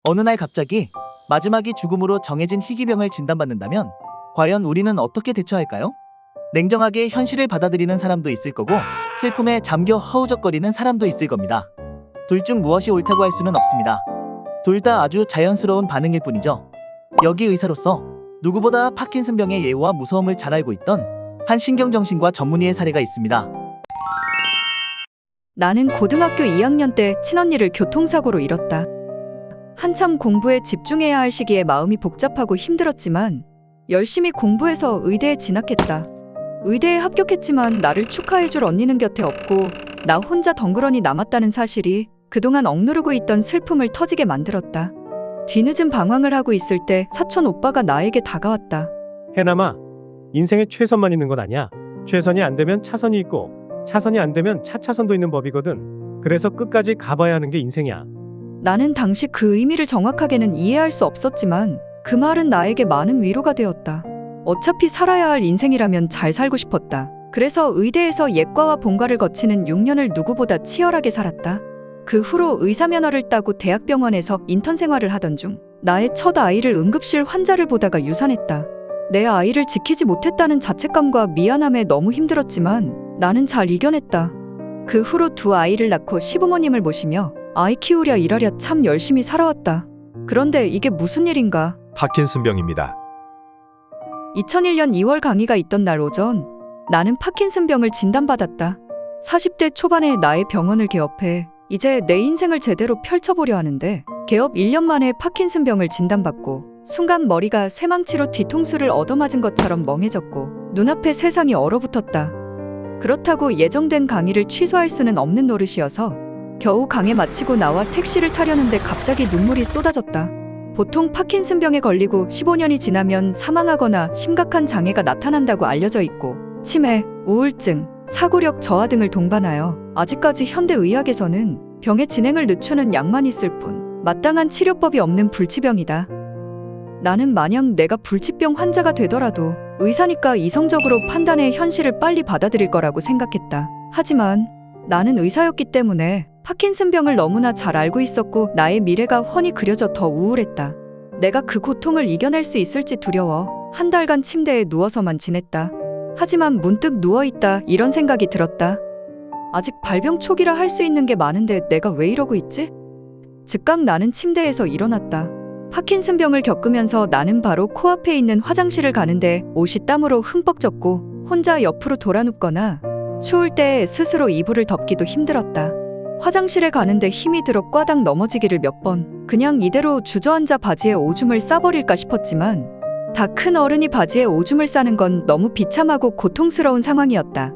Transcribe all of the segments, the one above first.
어느 날 갑자기 마지막이 죽음으로 정해진 희귀병을 진단받는다면 과연 우리는 어떻게 대처할까요? 냉정하게 현실을 받아들이는 사람도 있을 거고 슬픔에 잠겨 허우적거리는 사람도 있을 겁니다. 둘 중 무엇이 옳다고 할 수는 없습니다. 둘 다 아주 자연스러운 반응일 뿐이죠. 여기 의사로서 누구보다 파킨슨병의 예후와 무서움을 잘 알고 있던 한 신경정신과 전문의의 사례가 있습니다. 나는 고등학교 2학년 때 친언니를 교통사고로 잃었다. 한참 공부에 집중해야 할 시기에 마음이 복잡하고 힘들었지만 열심히 공부해서 의대에 진학했다. 의대에 합격했지만 나를 축하해줄 언니는 곁에 없고 나 혼자 덩그러니 남았다는 사실이 그동안 억누르고 있던 슬픔을 터지게 만들었다. 뒤늦은 방황을 하고 있을 때 사촌 오빠가 나에게 다가왔다. 해남아, 인생에 최선만 있는 건 아니야. 최선이 안 되면 차선이 있고 차선이 안 되면 차차선도 있는 법이거든. 그래서 끝까지 가봐야 하는 게 인생이야. 나는 당시 그 의미를 정확하게는 이해할 수 없었지만 그 말은 나에게 많은 위로가 되었다. 어차피 살아야 할 인생이라면 잘 살고 싶었다. 그래서 의대에서 예과와 본과를 거치는 6년을 누구보다 치열하게 살았다. 그 후로 의사면허를 따고 대학병원에서 인턴 생활을 하던 중 나의 첫 아이를 응급실 환자를 보다가 유산했다. 내 아이를 지키지 못했다는 자책감과 미안함에 너무 힘들었지만 나는 잘 이겨냈다. 그 후로 두 아이를 낳고 시부모님을 모시며 아이 키우랴 일하랴 참 열심히 살아왔다. 그런데 이게 무슨 일인가? 파킨슨병입니다. 2001년 2월 강의가 있던 날 오전 나는 파킨슨병을 진단받았다. 40대 초반의 나의 병원을 개업해 이제 내 인생을 제대로 펼쳐보려 하는데 개업 1년 만에 파킨슨병을 진단받고 순간 머리가 쇠망치로 뒤통수를 얻어맞은 것처럼 멍해졌고 눈앞에 세상이 얼어붙었다. 그렇다고 예정된 강의를 취소할 수는 없는 노릇이어서 겨우 강의 마치고 나와 택시를 타려는데 갑자기 눈물이 쏟아졌다. 보통 파킨슨병에 걸리고 15년이 지나면 사망하거나 심각한 장애가 나타난다고 알려져 있고 치매, 우울증, 사고력 저하 등을 동반하여 아직까지 현대의학에서는 병의 진행을 늦추는 약만 있을 뿐 마땅한 치료법이 없는 불치병이다. 나는 만약 내가 불치병 환자가 되더라도 의사니까 이성적으로 판단해 현실을 빨리 받아들일 거라고 생각했다. 하지만 나는 의사였기 때문에 파킨슨병을 너무나 잘 알고 있었고 나의 미래가 훤히 그려져 더 우울했다. 내가 그 고통을 이겨낼 수 있을지 두려워 한 달간 침대에 누워서만 지냈다. 하지만 문득 누워있다 이런 생각이 들었다. 아직 발병 초기라 할 수 있는 게 많은데 내가 왜 이러고 있지? 즉각 나는 침대에서 일어났다. 파킨슨병을 겪으면서 나는 바로 코앞에 있는 화장실을 가는데 옷이 땀으로 흠뻑 젖고 혼자 옆으로 돌아눕거나 추울 때 스스로 이불을 덮기도 힘들었다. 화장실에 가는데 힘이 들어 꽈당 넘어지기를 몇 번 그냥 이대로 주저앉아 바지에 오줌을 싸버릴까 싶었지만 다 큰 어른이 바지에 오줌을 싸는 건 너무 비참하고 고통스러운 상황이었다.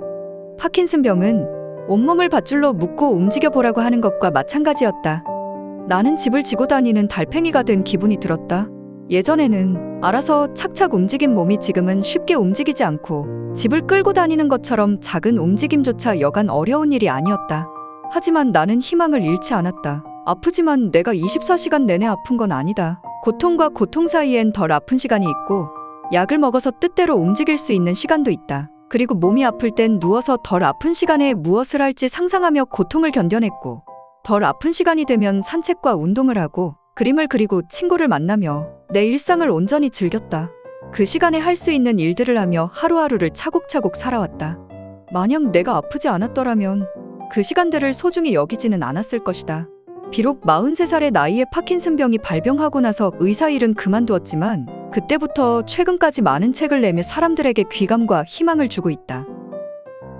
파킨슨병은 온몸을 밧줄로 묶고 움직여보라고 하는 것과 마찬가지였다. 나는 집을 지고 다니는 달팽이가 된 기분이 들었다. 예전에는 알아서 착착 움직인 몸이 지금은 쉽게 움직이지 않고 집을 끌고 다니는 것처럼 작은 움직임조차 여간 어려운 일이 아니었다. 하지만 나는 희망을 잃지 않았다. 아프지만 내가 24시간 내내 아픈 건 아니다. 고통과 고통 사이엔 덜 아픈 시간이 있고 약을 먹어서 뜻대로 움직일 수 있는 시간도 있다. 그리고 몸이 아플 땐 누워서 덜 아픈 시간에 무엇을 할지 상상하며 고통을 견뎌냈고 덜 아픈 시간이 되면 산책과 운동을 하고 그림을 그리고 친구를 만나며 내 일상을 온전히 즐겼다. 그 시간에 할 수 있는 일들을 하며 하루하루를 차곡차곡 살아왔다. 만약 내가 아프지 않았더라면 그 시간들을 소중히 여기지는 않았을 것이다. 비록 43살의 나이에 파킨슨병이 발병하고 나서 의사 일은 그만두었지만 그때부터 최근까지 많은 책을 내며 사람들에게 귀감과 희망을 주고 있다.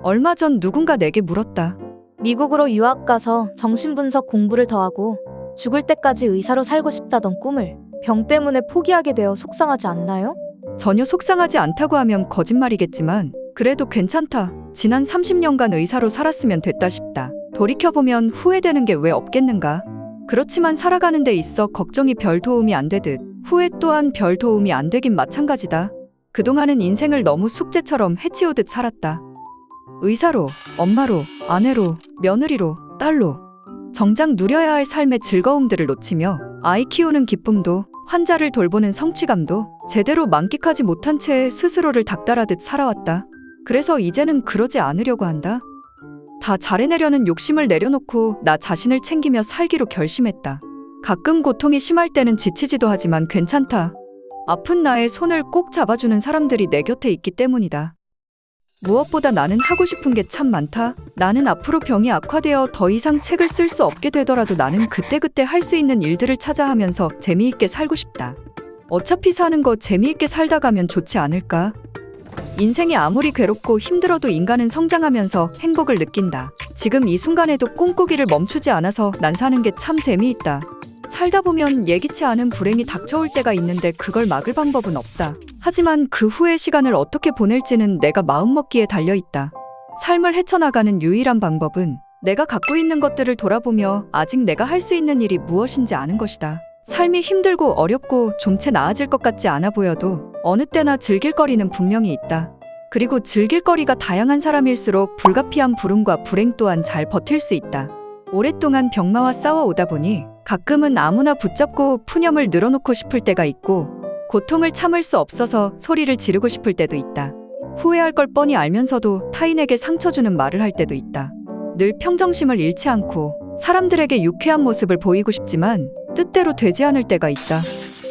얼마 전 누군가 내게 물었다. 미국으로 유학 가서 정신분석 공부를 더 하고 죽을 때까지 의사로 살고 싶다던 꿈을 병 때문에 포기하게 되어 속상하지 않나요? 전혀 속상하지 않다고 하면 거짓말이겠지만 그래도 괜찮다. 지난 30년간 의사로 살았으면 됐다 싶다. 돌이켜보면 후회되는 게 왜 없겠는가? 그렇지만 살아가는 데 있어 걱정이 별 도움이 안 되듯 후회 또한 별 도움이 안 되긴 마찬가지다. 그동안은 인생을 너무 숙제처럼 해치우듯 살았다. 의사로, 엄마로, 아내로, 며느리로, 딸로 정작 누려야 할 삶의 즐거움들을 놓치며 아이 키우는 기쁨도 환자를 돌보는 성취감도 제대로 만끽하지 못한 채 스스로를 닥달하듯 살아왔다. 그래서 이제는 그러지 않으려고 한다. 다 잘해내려는 욕심을 내려놓고 나 자신을 챙기며 살기로 결심했다. 가끔 고통이 심할 때는 지치지도 하지만 괜찮다. 아픈 나의 손을 꼭 잡아주는 사람들이 내 곁에 있기 때문이다. 무엇보다 나는 하고 싶은 게 참 많다. 나는 앞으로 병이 악화되어 더 이상 책을 쓸 수 없게 되더라도 나는 그때그때 할 수 있는 일들을 찾아 하면서 재미있게 살고 싶다. 어차피 사는 거 재미있게 살다 가면 좋지 않을까? 인생이 아무리 괴롭고 힘들어도 인간은 성장하면서 행복을 느낀다. 지금 이 순간에도 꿈꾸기를 멈추지 않아서 난 사는 게 참 재미있다. 살다 보면 예기치 않은 불행이 닥쳐올 때가 있는데 그걸 막을 방법은 없다. 하지만 그 후의 시간을 어떻게 보낼지는 내가 마음먹기에 달려있다. 삶을 헤쳐나가는 유일한 방법은 내가 갖고 있는 것들을 돌아보며 아직 내가 할 수 있는 일이 무엇인지 아는 것이다. 삶이 힘들고 어렵고 좀 채 나아질 것 같지 않아 보여도 어느 때나 즐길 거리는 분명히 있다. 그리고 즐길 거리가 다양한 사람일수록 불가피한 불운과 불행 또한 잘 버틸 수 있다. 오랫동안 병마와 싸워오다 보니 가끔은 아무나 붙잡고 푸념을 늘어놓고 싶을 때가 있고 고통을 참을 수 없어서 소리를 지르고 싶을 때도 있다. 후회할 걸 뻔히 알면서도 타인에게 상처 주는 말을 할 때도 있다. 늘 평정심을 잃지 않고 사람들에게 유쾌한 모습을 보이고 싶지만 뜻대로 되지 않을 때가 있다.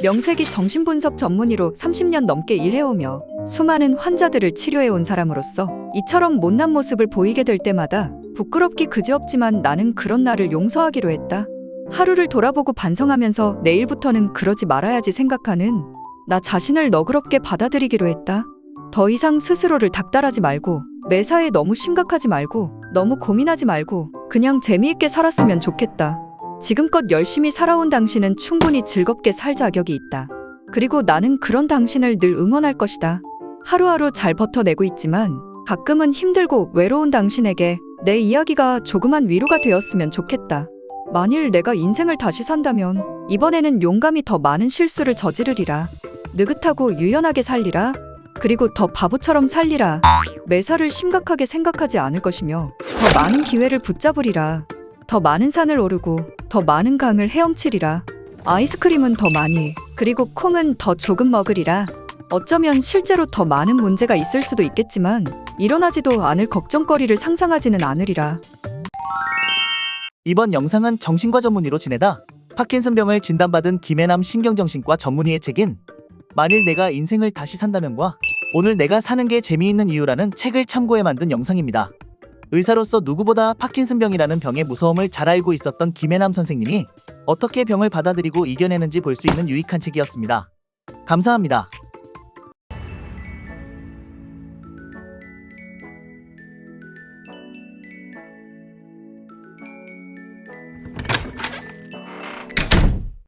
명색이 정신분석 전문의로 30년 넘게 일해오며 수많은 환자들을 치료해온 사람으로서 이처럼 못난 모습을 보이게 될 때마다 부끄럽기 그지없지만 나는 그런 나를 용서하기로 했다. 하루를 돌아보고 반성하면서 내일부터는 그러지 말아야지 생각하는 나 자신을 너그럽게 받아들이기로 했다. 더 이상 스스로를 닥달하지 말고 매사에 너무 심각하지 말고 너무 고민하지 말고 그냥 재미있게 살았으면 좋겠다. 지금껏 열심히 살아온 당신은 충분히 즐겁게 살 자격이 있다. 그리고 나는 그런 당신을 늘 응원할 것이다. 하루하루 잘 버텨내고 있지만 가끔은 힘들고 외로운 당신에게 내 이야기가 조그만 위로가 되었으면 좋겠다. 만일 내가 인생을 다시 산다면 이번에는 용감히 더 많은 실수를 저지르리라. 느긋하고 유연하게 살리라. 그리고 더 바보처럼 살리라. 매사를 심각하게 생각하지 않을 것이며 더 많은 기회를 붙잡으리라. 더 많은 산을 오르고 더 많은 강을 헤엄치리라. 아이스크림은 더 많이 그리고 콩은 더 조금 먹으리라. 어쩌면 실제로 더 많은 문제가 있을 수도 있겠지만 일어나지도 않을 걱정거리를 상상하지는 않으리라. 이번 영상은 정신과 전문의로 지내다 파킨슨병을 진단받은 김혜남 신경정신과 전문의의 책인 만일 내가 인생을 다시 산다면과 오늘 내가 사는 게 재미있는 이유라는 책을 참고해 만든 영상입니다. 의사로서 누구보다 파킨슨병이라는 병의 무서움을 잘 알고 있었던 김혜남 선생님이 어떻게 병을 받아들이고 이겨내는지 볼 수 있는 유익한 책이었습니다. 감사합니다.